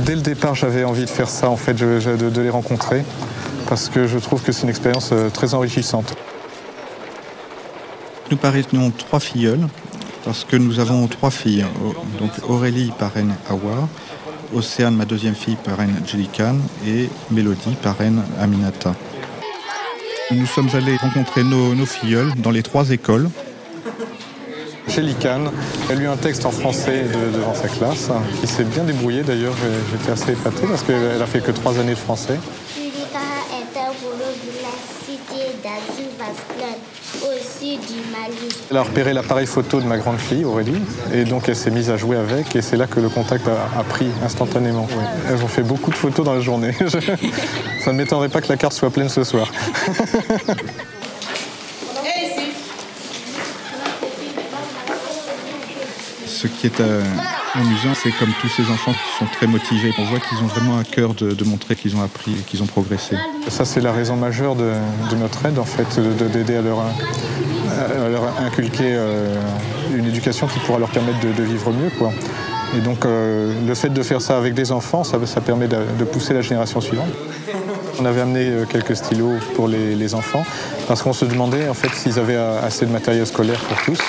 Dès le départ, j'avais envie de faire ça, en fait, de les rencontrer, parce que je trouve que c'est une expérience très enrichissante. Nous parrainons 3 filleuls, parce que nous avons 3 filles. Donc Aurélie parraine Hawa, Océane, ma deuxième fille, parraine Djelikan, et Mélodie parraine Aminata. Nous sommes allés rencontrer nos filleuls dans les 3 écoles. Djelikan a lu un texte en français devant sa classe, qui s'est bien débrouillé d'ailleurs, j'étais assez épaté parce qu'elle a fait que 3 années de français. Djelikan est un boulot de la cité d'Azil-Vasclane, au sud du Mali. Elle a repéré l'appareil photo de ma grande fille, Aurélie, et donc elle s'est mise à jouer avec, et c'est là que le contact a pris instantanément. Oui. Elles ont fait beaucoup de photos dans la journée. Ça ne m'étonnerait pas que la carte soit pleine ce soir. Ce qui est amusant, c'est comme tous ces enfants qui sont très motivés. On voit qu'ils ont vraiment à cœur de montrer qu'ils ont appris et qu'ils ont progressé. Ça, c'est la raison majeure de notre aide, en fait, d'aider à leur inculquer une éducation qui pourra leur permettre de vivre mieux, quoi. Et donc, le fait de faire ça avec des enfants, ça permet de pousser la génération suivante. On avait amené quelques stylos pour les enfants, parce qu'on se demandait, en fait, s'ils avaient assez de matériel scolaire pour tous.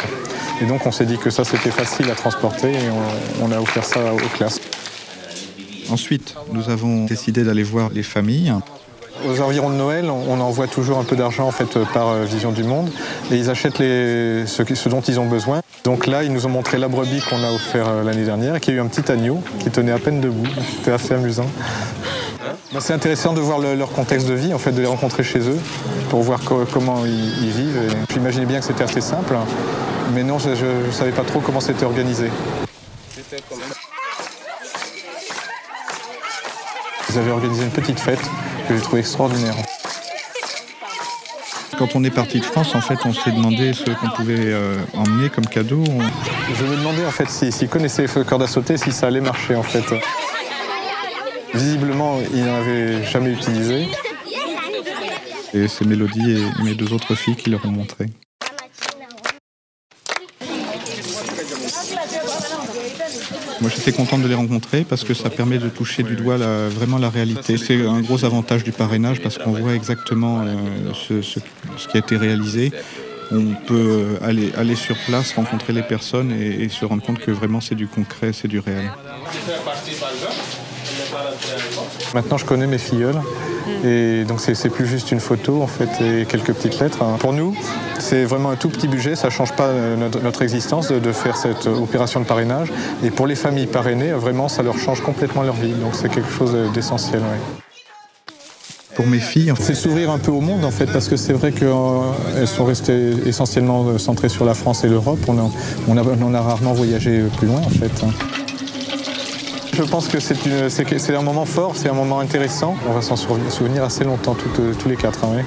Et donc on s'est dit que ça c'était facile à transporter et on a offert ça aux classes. Ensuite, nous avons décidé d'aller voir les familles. Aux environs de Noël, on envoie toujours un peu d'argent en fait par Vision du Monde et ils achètent ce dont ils ont besoin. Donc là, ils nous ont montré la brebis qu'on a offert l'année dernière et qui a eu un petit agneau qui tenait à peine debout. C'était assez amusant. C'est intéressant de voir leur contexte de vie, en fait, de les rencontrer chez eux pour voir comment ils vivent. Et j'imaginais bien que c'était assez simple. Mais non, je ne savais pas trop comment c'était organisé. Ils avaient organisé une petite fête que j'ai trouvée extraordinaire. Quand on est parti de France, en fait, on s'est demandé ce qu'on pouvait emmener comme cadeau. Je me demandais en fait s'ils connaissaient les cordes à sauter, si ça allait marcher en fait. Visiblement, ils n'en avaient jamais utilisé. Et c'est Mélodie et mes 2 autres filles qui leur ont montré. Moi, j'étais contente de les rencontrer parce que ça permet de toucher du doigt vraiment la réalité. C'est un gros avantage du parrainage parce qu'on voit exactement ce qui a été réalisé. On peut aller sur place, rencontrer les personnes et se rendre compte que vraiment c'est du concret, c'est du réel. Maintenant, je connais mes filleuls et donc c'est plus juste une photo en fait et quelques petites lettres. Pour nous, c'est vraiment un tout petit budget, ça ne change pas notre existence de faire cette opération de parrainage. Et pour les familles parrainées, vraiment, ça leur change complètement leur vie. Donc c'est quelque chose d'essentiel. Ouais. Pour mes filles, c'est s'ouvrir un peu au monde en fait, parce que c'est vrai qu'elles sont restées essentiellement centrées sur la France et l'Europe. On a rarement voyagé plus loin en fait. Je pense que c'est un moment fort, c'est un moment intéressant. On va s'en souvenir assez longtemps, tous les 4. Hein, ouais.